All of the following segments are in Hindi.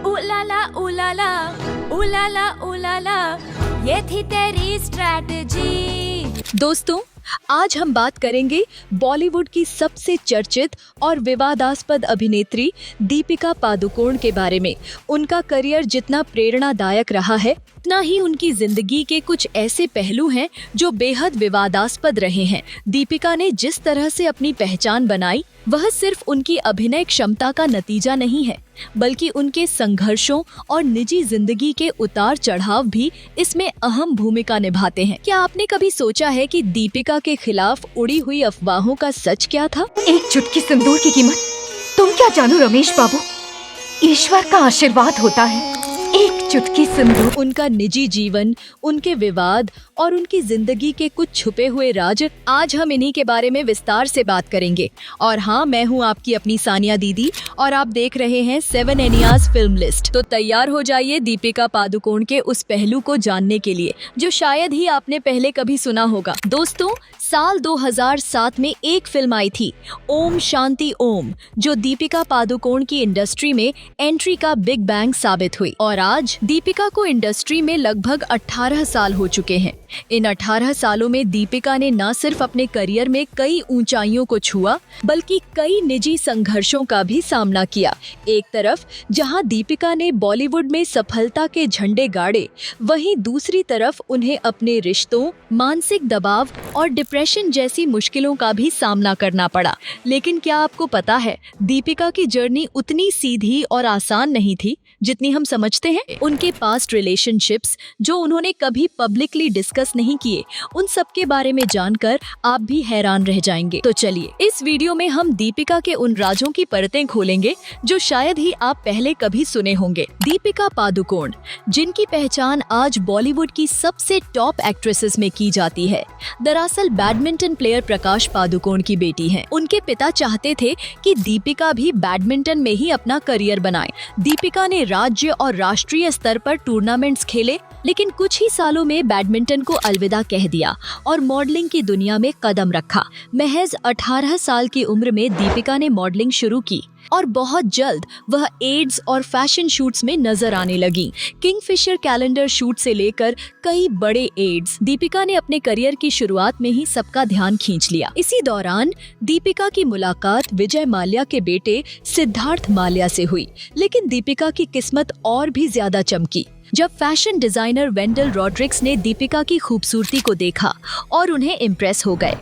उलाला उलाला उलाला उलाला, ये थी तेरी स्ट्रैटेजी। दोस्तों, आज हम बात करेंगे बॉलीवुड की सबसे चर्चित और विवादास्पद अभिनेत्री दीपिका पादुकोण के बारे में। उनका करियर जितना प्रेरणादायक रहा है, उतना ही उनकी जिंदगी के कुछ ऐसे पहलू हैं जो बेहद विवादास्पद रहे हैं। दीपिका ने जिस तरह से अपनी पहचान बनाई, वह सिर्फ उनकी अभिनय क्षमता का नतीजा नहीं है, बल्कि उनके संघर्षों और निजी जिंदगी के उतार चढ़ाव भी इसमें अहम भूमिका निभाते हैं। क्या आपने कभी सोचा है कि दीपिका के खिलाफ उड़ी हुई अफवाहों का सच क्या था? एक चुटकी सिंदूर की कीमत तुम क्या जानो रमेश बाबू, ईश्वर का आशीर्वाद होता है। एक चुटकी सिंदूर। उनका निजी जीवन, उनके विवाद और उनकी जिंदगी के कुछ छुपे हुए राज, आज हम इन्हीं के बारे में विस्तार से बात करेंगे। और हाँ, मैं हूँ आपकी अपनी सानिया दीदी और आप देख रहे हैं 7 एनियाज फिल्म लिस्ट। तो तैयार हो जाइए दीपिका पादुकोण के उस पहलू को जानने के लिए जो शायद ही आपने पहले कभी सुना होगा। दोस्तों, साल 2007 में एक फिल्म आई थी, ओम शांति ओम, जो दीपिका पादुकोण की इंडस्ट्री में एंट्री का बिग बैंग साबित हुई। और आज दीपिका को इंडस्ट्री में लगभग 18 साल हो चुके हैं। इन 18 सालों में दीपिका ने न सिर्फ अपने करियर में कई ऊंचाइयों को छुआ, बल्कि कई निजी संघर्षों का भी सामना किया। एक तरफ जहां दीपिका ने बॉलीवुड में सफलता के झंडे गाड़े, वहीं दूसरी तरफ उन्हें अपने रिश्तों, मानसिक दबाव और डिप्रेशन जैसी मुश्किलों का भी सामना करना पड़ा। लेकिन क्या आपको पता है, दीपिका की जर्नी उतनी सीधी और आसान नहीं थी जितनी हम समझते हैं। उनके पास्ट रिलेशनशिप्स जो उन्होंने कभी पब्लिकली डिस्कस नहीं किए, उन सब के बारे में जानकर आप भी हैरान रह जाएंगे। तो चलिए, इस वीडियो में हम दीपिका के उन राजों की परतें खोलेंगे जो शायद ही आप पहले कभी सुने होंगे। दीपिका पादुकोण, जिनकी पहचान आज बॉलीवुड की सबसे टॉप एक्ट्रेसेस में की जाती है, दरअसल बैडमिंटन प्लेयर प्रकाश पादुकोण की बेटी हैं। उनके पिता चाहते थे कि दीपिका भी बैडमिंटन में ही अपना करियर बनाए। दीपिका ने राज्य और राष्ट्रीय स्तर पर टूर्नामेंट्स खेले, लेकिन कुछ ही सालों में बैडमिंटन को अलविदा कह दिया और मॉडलिंग की दुनिया में कदम रखा। महज 18 साल की उम्र में दीपिका ने मॉडलिंग शुरू की और बहुत जल्द वह एड्स और फैशन शूट्स में नजर आने लगी। किंगफिशर कैलेंडर शूट से लेकर कई बड़े एड्स, दीपिका ने अपने करियर की शुरुआत में ही सबका ध्यान खींच लिया। इसी दौरान दीपिका की मुलाकात विजय माल्या के बेटे सिद्धार्थ माल्या से हुई। लेकिन दीपिका की किस्मत और भी ज्यादा चमकी जब फैशन डिजाइनर वेंडल रॉड्रिक्स ने दीपिका की खूबसूरती को देखा और उन्हें इम्प्रेस हो गए।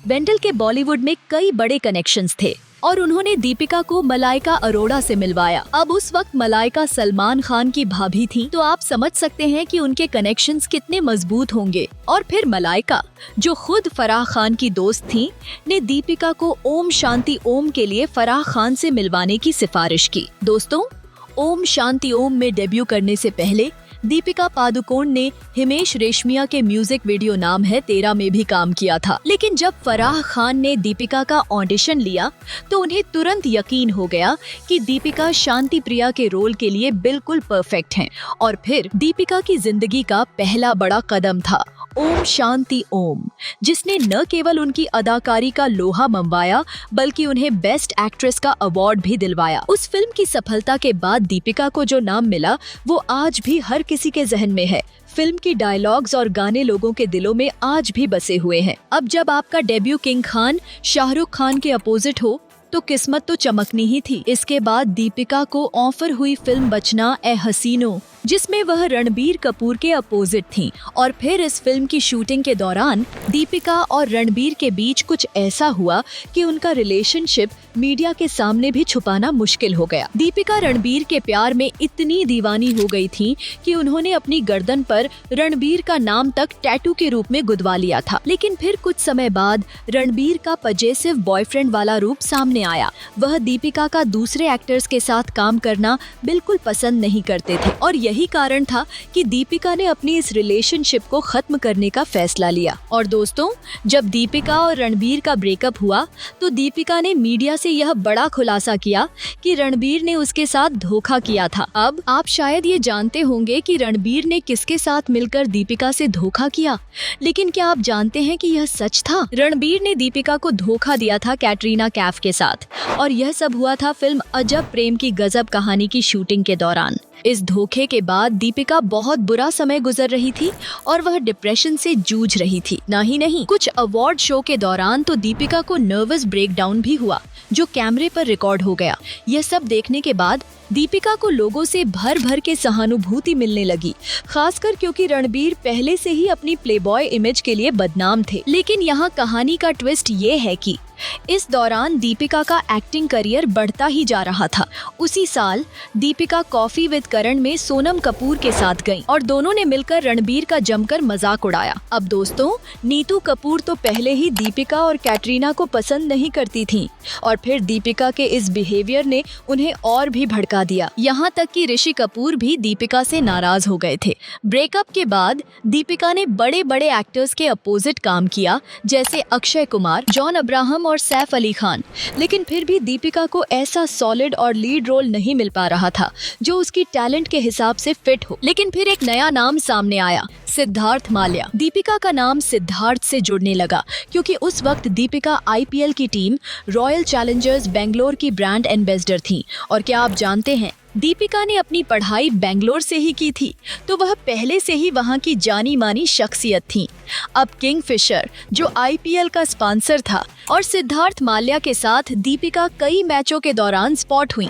वेंडल के बॉलीवुड में कई बड़े कनेक्शंस थे और उन्होंने दीपिका को मलाइका अरोड़ा से मिलवाया। अब उस वक्त मलाइका सलमान खान की भाभी थी, तो आप समझ सकते हैं कि उनके कनेक्शंस कितने मजबूत होंगे। और फिर मलाइका, जो खुद फराह खान की दोस्त थी, ने दीपिका को ओम शांति ओम के लिए फराह खान से मिलवाने की सिफारिश की। दोस्तों, ओम शांति ओम में डेब्यू करने से पहले दीपिका पादुकोण ने हिमेश रेशमिया के म्यूजिक वीडियो नाम है तेरा में भी काम किया था। लेकिन जब फराह खान ने दीपिका का ऑडिशन लिया तो उन्हें तुरंत यकीन हो गया कि दीपिका शांति प्रिया के रोल के लिए बिल्कुल परफेक्ट हैं। और फिर दीपिका की जिंदगी का पहला बड़ा कदम था ओम शांति ओम, जिसने न केवल उनकी अदाकारी का लोहा मनवाया, बल्कि उन्हें बेस्ट एक्ट्रेस का अवार्ड भी दिलवाया। उस फिल्म की सफलता के बाद दीपिका को जो नाम मिला, वो आज भी हर किसी के जहन में है। फिल्म की डायलॉग्स और गाने लोगों के दिलों में आज भी बसे हुए हैं। अब जब आपका डेब्यू किंग खान शाहरुख खान के अपोजिट हो, तो किस्मत तो चमकनी ही थी। इसके बाद दीपिका को ऑफर हुई फिल्म बचना ए हसीनो, जिसमें वह रणबीर कपूर के अपोजिट थीं। और फिर इस फिल्म की शूटिंग के दौरान दीपिका और रणबीर के बीच कुछ ऐसा हुआ कि उनका रिलेशनशिप मीडिया के सामने भी छुपाना मुश्किल हो गया। दीपिका रणबीर के प्यार में इतनी दीवानी हो गई थी कि उन्होंने अपनी गर्दन पर रणबीर का नाम तक टैटू के रूप में गुदवा लिया था। लेकिन फिर कुछ समय बाद रणबीर का पजेसिव बॉयफ्रेंड वाला रूप सामने सामने आया। वह दीपिका का दूसरे एक्टर्स के साथ काम करना बिल्कुल पसंद नहीं करते थे और यही कारण था कि दीपिका ने अपनी इस रिलेशनशिप को खत्म करने का फैसला लिया। और दोस्तों, जब दीपिका और रणबीर का ब्रेकअप हुआ तो दीपिका ने मीडिया से यह बड़ा खुलासा किया कि रणबीर ने उसके साथ धोखा किया था। अब आप शायद ये जानते होंगे कि रणबीर ने किसके साथ मिलकर दीपिका से धोखा किया, लेकिन क्या आप जानते हैं कि यह सच था? रणबीर ने दीपिका को धोखा दिया था कैटरीना कैफ के साथ और यह सब हुआ था फिल्म अजब प्रेम की गजब कहानी की शूटिंग के दौरान। इस धोखे के बाद दीपिका बहुत बुरा समय गुजर रही थी और वह डिप्रेशन से जूझ रही थी। नहीं, कुछ अवार्ड शो के दौरान तो दीपिका को नर्वस ब्रेकडाउन भी हुआ जो कैमरे पर रिकॉर्ड हो गया। यह सब देखने के बाद दीपिका को लोगों से भर भर के सहानुभूति मिलने लगी, खासकर क्योंकि रणबीर पहले से ही अपनी प्लेबॉय इमेज के लिए बदनाम थे। लेकिन यहाँ कहानी का ट्विस्ट ये है कि इस दौरान दीपिका का एक्टिंग करियर बढ़ता ही जा रहा था। उसी साल दीपिका कॉफी विद करण में सोनम कपूर के साथ गईं और दोनों ने मिलकर रणबीर का जमकर मजाक उड़ाया। अब दोस्तों, नीतू कपूर तो पहले ही दीपिका और कैटरीना को पसंद नहीं करती थीं और फिर दीपिका के इस बिहेवियर ने उन्हें और भी भड़का दिया। यहाँ तक कि ऋषि कपूर भी दीपिका से नाराज हो गए थे। ब्रेकअप के बाद दीपिका ने बड़े बड़े एक्टर्स के अपोजिट काम किया, जैसे अक्षय कुमार, जॉन अब्राहम और सैफ अली खान। लेकिन फिर भी दीपिका को ऐसा सॉलिड और लीड रोल नहीं मिल पा रहा था जो उसकी टैलेंट के हिसाब से फिट हो। लेकिन फिर एक नया नाम सामने आया, सिद्धार्थ माल्या। दीपिका का नाम सिद्धार्थ से जुड़ने लगा क्योंकि उस वक्त दीपिका आईपीएल की टीम रॉयल चैलेंजर्स बेंगलोर की ब्रांड एम्बेसडर थी। और क्या आप जानते हैं, दीपिका ने अपनी पढ़ाई बेंगलोर से ही की थी, तो वह पहले से ही वहां की जानी मानी शख्सियत थी। अब किंगफिशर जो आईपीएल का स्पॉन्सर था और सिद्धार्थ माल्या के साथ दीपिका कई मैचों के दौरान स्पॉट हुई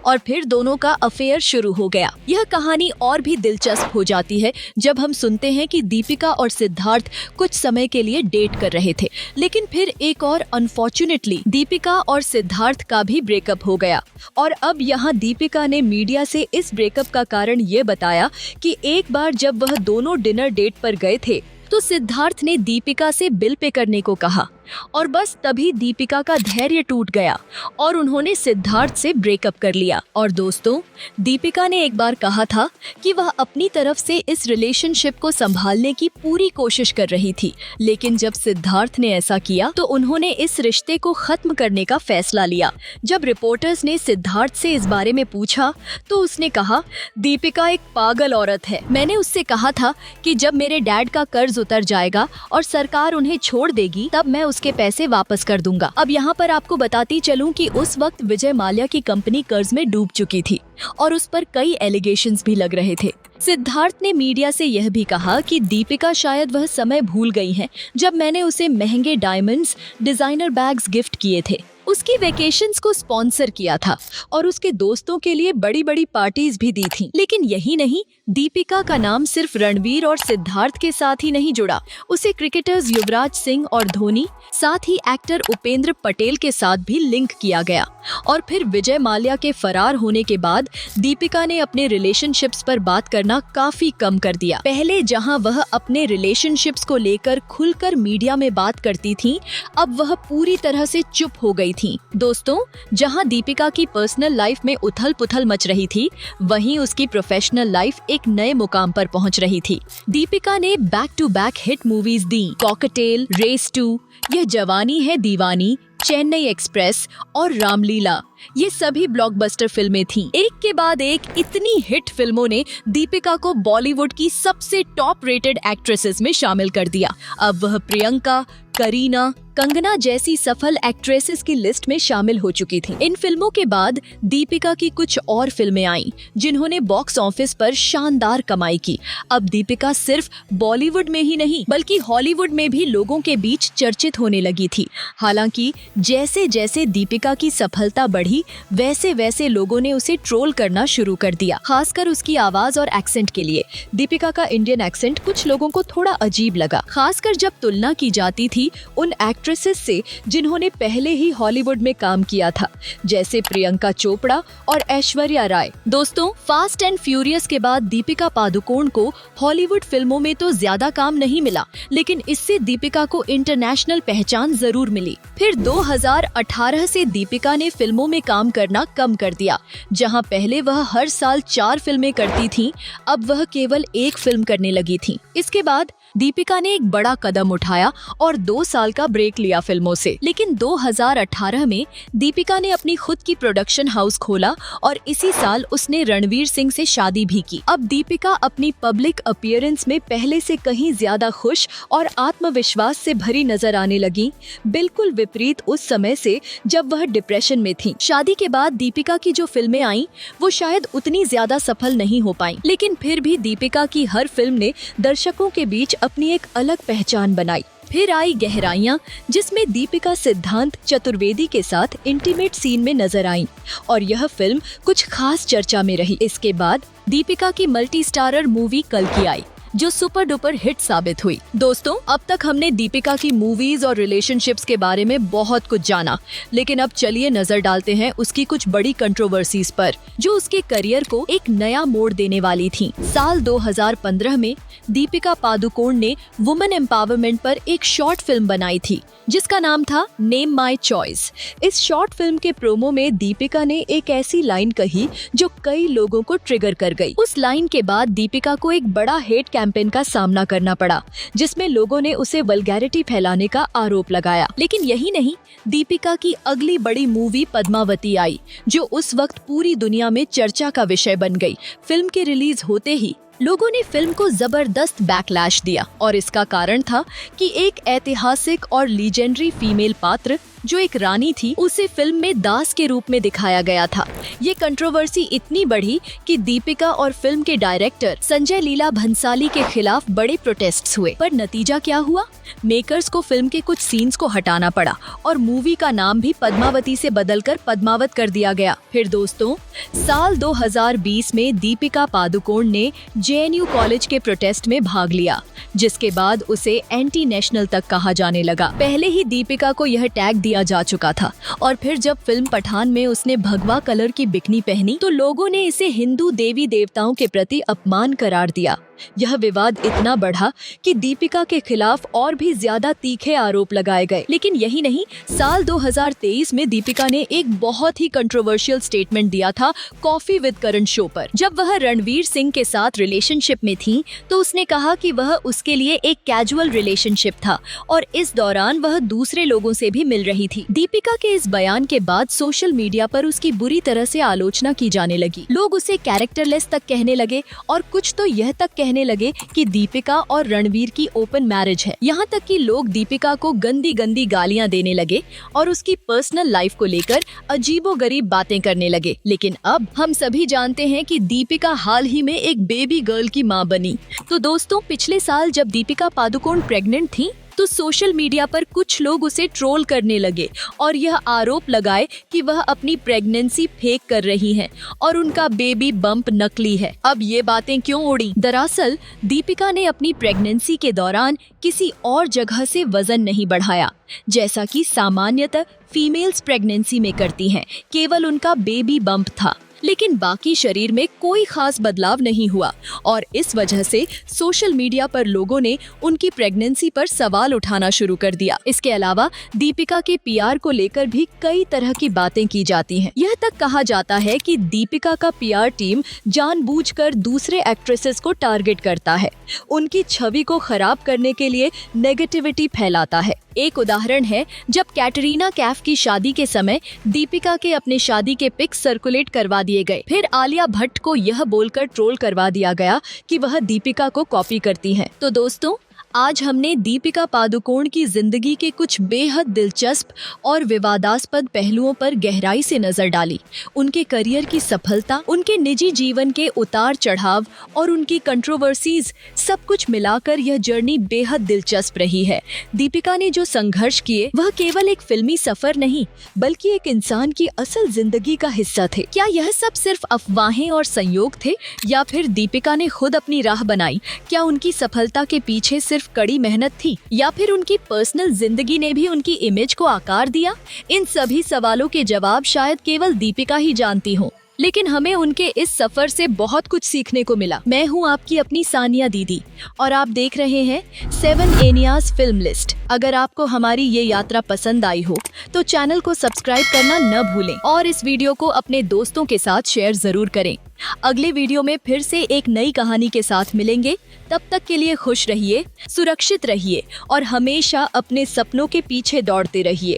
और फिर दोनों का अफेयर शुरू हो गया। यह कहानी और भी दिलचस्प हो जाती है जब हम सुनते हैं कि दीपिका और सिद्धार्थ कुछ समय के लिए डेट कर रहे थे, लेकिन फिर एक और अनफॉर्चुनेटली दीपिका और सिद्धार्थ का भी ब्रेकअप हो गया। और अब यहाँ दीपिका ने मीडिया से इस ब्रेकअप का कारण ये बताया कि एक बार जब वह दोनों डिनर डेट पर गए थे तो सिद्धार्थ ने दीपिका से बिल पे करने को कहा और बस तभी दीपिका का धैर्य टूट गया और उन्होंने सिद्धार्थ से ब्रेकअप कर लिया। और दोस्तों, दीपिका ने एक बार कहा था कि वह अपनी तरफ से इस रिलेशनशिप को संभालने की पूरी कोशिश कर रही थी, लेकिन जब सिद्धार्थ ने ऐसा किया तो उन्होंने इस रिश्ते को खत्म करने का फैसला लिया। जब रिपोर्टर्स ने सिद्धार्थ से इस बारे में पूछा तो उसने कहा, दीपिका एक पागल औरत है। मैंने उससे कहा था कि जब मेरे डैड का कर्ज उतर जाएगा और सरकार उन्हें छोड़ देगी तब मैं उसके पैसे वापस कर दूंगा। अब यहाँ पर आपको बताती चलूं कि उस वक्त विजय माल्या की कंपनी कर्ज में डूब चुकी थी और उस पर कई एलिगेशंस भी लग रहे थे। सिद्धार्थ ने मीडिया से यह भी कहा कि दीपिका शायद वह समय भूल गई हैं जब मैंने उसे महंगे डायमंड्स, डिजाइनर बैग्स गिफ्ट किए थे, उसकी वेकेशंस को स्पॉन्सर किया था और उसके दोस्तों के लिए बड़ी बड़ी पार्टीज भी दी थी। लेकिन यही नहीं, दीपिका का नाम सिर्फ रणबीर और सिद्धार्थ के साथ ही नहीं जुड़ा, उसे क्रिकेटर्स युवराज सिंह और धोनी, साथ ही एक्टर उपेंद्र पटेल के साथ भी लिंक किया गया। और फिर विजय माल्या के फरार होने के बाद दीपिका ने अपने रिलेशनशिप्स पर बात करना काफी कम कर दिया। पहले जहां वह अपने रिलेशनशिप्स को लेकर खुलकर मीडिया में बात करती थी, अब वह पूरी तरह से चुप हो गई थी। दोस्तों, जहां दीपिका की पर्सनल लाइफ में उथल पुथल मच रही थी, वहीं उसकी प्रोफेशनल लाइफ एक नए मुकाम पर पहुंच रही थी। दीपिका ने back to back hit movies दी, कॉकटेल, रेस 2, यह जवानी है दीवानी, चेन्नई एक्सप्रेस और रामलीला। ये सभी ब्लॉकबस्टर फिल्में थीं। एक के बाद एक इतनी हिट फिल्मों ने दीपिका को बॉलीवुड की सबसे टॉप रेटेड एक्ट्रेसेस में शामिल कर दिया। अब वह प्रियंका, करीना, कंगना जैसी सफल एक्ट्रेसेस की लिस्ट में शामिल हो चुकी थी। इन फिल्मों के बाद दीपिका की कुछ और फिल्में आईं, जिन्होंने बॉक्स ऑफिस पर शानदार कमाई की। अब दीपिका सिर्फ बॉलीवुड में ही नहीं बल्कि हॉलीवुड में भी लोगों के बीच चर्चित होने लगी थी। हालांकि जैसे जैसे दीपिका की सफलता बढ़ी, वैसे वैसे लोगों ने उसे ट्रोल करना शुरू कर दिया, खासकर उसकी आवाज और एक्सेंट के लिए। दीपिका का इंडियन एक्सेंट कुछ लोगों को थोड़ा अजीब लगा, खासकर जब तुलना की जाती थी भी उन एक्ट्रेसेस से जिन्होंने पहले ही हॉलीवुड में काम किया था, जैसे प्रियंका चोपड़ा और ऐश्वर्या राय। दोस्तों, फास्ट एंड फ्यूरियस के बाद दीपिका पादुकोण को हॉलीवुड फिल्मों में तो ज्यादा काम नहीं मिला, लेकिन इससे दीपिका को इंटरनेशनल पहचान जरूर मिली। फिर 2018 से दीपिका ने फिल्मों में काम करना कम कर दिया। जहां पहले वह हर साल 4 फिल्में करती थीं, अब वह केवल 1 फिल्म करने लगी थीं। इसके बाद दीपिका ने एक बड़ा कदम उठाया और 2 साल का ब्रेक लिया फिल्मों से। लेकिन 2018 में दीपिका ने अपनी खुद की प्रोडक्शन हाउस खोला और इसी साल उसने रणवीर सिंह से शादी भी की। अब दीपिका अपनी पब्लिक अपीयरेंस में पहले से कहीं ज्यादा खुश और आत्मविश्वास से भरी नजर आने लगी, बिल्कुल विपरीत उस समय से जब वह डिप्रेशन में थी। शादी के बाद दीपिका की जो फिल्में आईं, वो शायद उतनी ज्यादा सफल नहीं हो पाईं, लेकिन फिर भी दीपिका की हर फिल्म ने दर्शकों के बीच अपनी एक अलग पहचान बनाई। फिर आई गहराइयां, जिसमें दीपिका सिद्धांत चतुर्वेदी के साथ इंटीमेट सीन में नजर आईं और यह फिल्म कुछ खास चर्चा में रही। इसके बाद दीपिका की मल्टी स्टारर मूवी कल्कि आई, जो सुपर डुपर हिट साबित हुई। दोस्तों, अब तक हमने दीपिका की मूवीज और रिलेशनशिप्स के बारे में बहुत कुछ जाना, लेकिन अब चलिए नजर डालते हैं उसकी कुछ बड़ी कंट्रोवर्सीज पर, जो उसके करियर को एक नया मोड़ देने वाली थी। साल 2015 में दीपिका पादुकोण ने वुमेन एम्पावरमेंट पर एक शॉर्ट फिल्म बनाई थी, जिसका नाम था नेम माई चॉइस। इस शॉर्ट फिल्म के प्रोमो में दीपिका ने एक ऐसी लाइन कही जो कई लोगों को ट्रिगर कर गई। उस लाइन के बाद दीपिका को एक बड़ा हेट कैंपेन का सामना करना पड़ा, जिसमें लोगों ने उसे वल्गैरिटी फैलाने का आरोप लगाया। लेकिन यही नहीं, दीपिका की अगली बड़ी मूवी पद्मावती आई, जो उस वक्त पूरी दुनिया में चर्चा का विषय बन गई। फिल्म के रिलीज होते ही लोगों ने फिल्म को जबरदस्त बैकलैश दिया और इसका कारण था कि एक ऐतिहासिक और लीजेंडरी फीमेल पात्र, जो एक रानी थी, उसे फिल्म में दास के रूप में दिखाया गया था। ये कंट्रोवर्सी इतनी बढ़ी कि दीपिका और फिल्म के डायरेक्टर संजय लीला भंसाली के खिलाफ बड़े प्रोटेस्ट्स हुए। पर नतीजा क्या हुआ? मेकर्स को फिल्म के कुछ सीन्स को हटाना पड़ा और मूवी का नाम भी पद्मावती से बदलकर पद्मावत कर दिया गया। फिर दोस्तों, साल 2020 में दीपिका पादुकोण ने JNU कॉलेज के प्रोटेस्ट में भाग लिया, जिसके बाद उसे एंटी नेशनल तक कहा जाने लगा। पहले ही दीपिका को यह टैग दिया जा चुका था और फिर जब फिल्म पठान में उसने भगवा कलर की बिकनी पहनी, तो लोगों ने इसे हिंदू देवी देवताओं के प्रति अपमान करार दिया। यह विवाद इतना बढ़ा कि दीपिका के खिलाफ और भी ज्यादा तीखे आरोप लगाए गए। लेकिन यही नहीं, साल 2023 में दीपिका ने एक बहुत ही कंट्रोवर्शियल स्टेटमेंट दिया था कॉफी विद करण शो पर। जब वह रणवीर सिंह के साथ रिलेशनशिप में थी, तो उसने कहा कि वह उसके लिए एक कैजुअल रिलेशनशिप था और इस दौरान वह दूसरे लोगों से भी मिल रही थी। दीपिका के इस बयान के बाद सोशल मीडिया पर उसकी बुरी तरह से आलोचना की जाने लगी। लोग उसे कैरेक्टरलेस तक कहने लगे और कुछ तो यह तक कहने लगे कि दीपिका और रणवीर की ओपन मैरिज है। यहाँ तक कि लोग दीपिका को गंदी गंदी गालियाँ देने लगे और उसकी पर्सनल लाइफ को लेकर अजीबोगरीब बातें करने लगे। लेकिन अब हम सभी जानते हैं कि दीपिका हाल ही में एक बेबी गर्ल की मां बनी। तो दोस्तों, पिछले साल जब दीपिका पादुकोण प्रेग्नेंट थी, तो सोशल मीडिया पर कुछ लोग उसे ट्रोल करने लगे और यह आरोप लगाए कि वह अपनी प्रेगनेंसी फेक कर रही हैं और उनका बेबी बम्प नकली है। अब ये बातें क्यों उड़ी? दरअसल दीपिका ने अपनी प्रेगनेंसी के दौरान किसी और जगह से वजन नहीं बढ़ाया, जैसा कि सामान्यतः फीमेल्स प्रेगनेंसी में करती हैं। केवल उनका बेबी बम्प था, लेकिन बाकी शरीर में कोई खास बदलाव नहीं हुआ और इस वजह से सोशल मीडिया पर लोगों ने उनकी प्रेगनेंसी पर सवाल उठाना शुरू कर दिया। इसके अलावा दीपिका के PR को लेकर भी कई तरह की बातें की जाती हैं। यह तक कहा जाता है कि दीपिका का PR टीम जानबूझकर दूसरे एक्ट्रेसेस को टारगेट करता है, उनकी छवि को खराब करने के लिए नेगेटिविटी फैलाता है। एक उदाहरण है जब कैटरीना कैफ की शादी के समय दीपिका के अपने शादी के पिक्स सर्कुलेट करवा दिए गए। फिर आलिया भट्ट को यह बोलकर ट्रोल करवा दिया गया कि वह दीपिका को कॉपी करती हैं। तो दोस्तों, आज हमने दीपिका पादुकोण की जिंदगी के कुछ बेहद दिलचस्प और विवादास्पद पहलुओं पर गहराई से नजर डाली। उनके करियर की सफलता, उनके निजी जीवन के उतार चढ़ाव और उनकी कंट्रोवर्सीज, सब कुछ मिलाकर यह जर्नी बेहद दिलचस्प रही है। दीपिका ने जो संघर्ष किए वह केवल एक फिल्मी सफर नहीं, बल्कि एक इंसान की असल जिंदगी का हिस्सा थे। क्या यह सब सिर्फ अफवाहें और संयोग थे या फिर दीपिका ने खुद अपनी राह बनाई? क्या उनकी सफलता के पीछे सिर्फ सिर्फ कड़ी मेहनत थी या फिर उनकी पर्सनल जिंदगी ने भी उनकी इमेज को आकार दिया? इन सभी सवालों के जवाब शायद केवल दीपिका ही जानती हो, लेकिन हमें उनके इस सफर से बहुत कुछ सीखने को मिला। मैं हूं आपकी अपनी सानिया दीदी और आप देख रहे हैं 7 एनियाज फिल्म लिस्ट। अगर आपको हमारी ये यात्रा पसंद आई हो तो चैनल को सब्सक्राइब करना न भूलें और इस वीडियो को अपने दोस्तों के साथ शेयर जरूर करें। अगले वीडियो में फिर से एक नई कहानी के साथ मिलेंगे। तब तक के लिए खुश रहिए, सुरक्षित रहिए और हमेशा अपने सपनों के पीछे दौड़ते रहिए।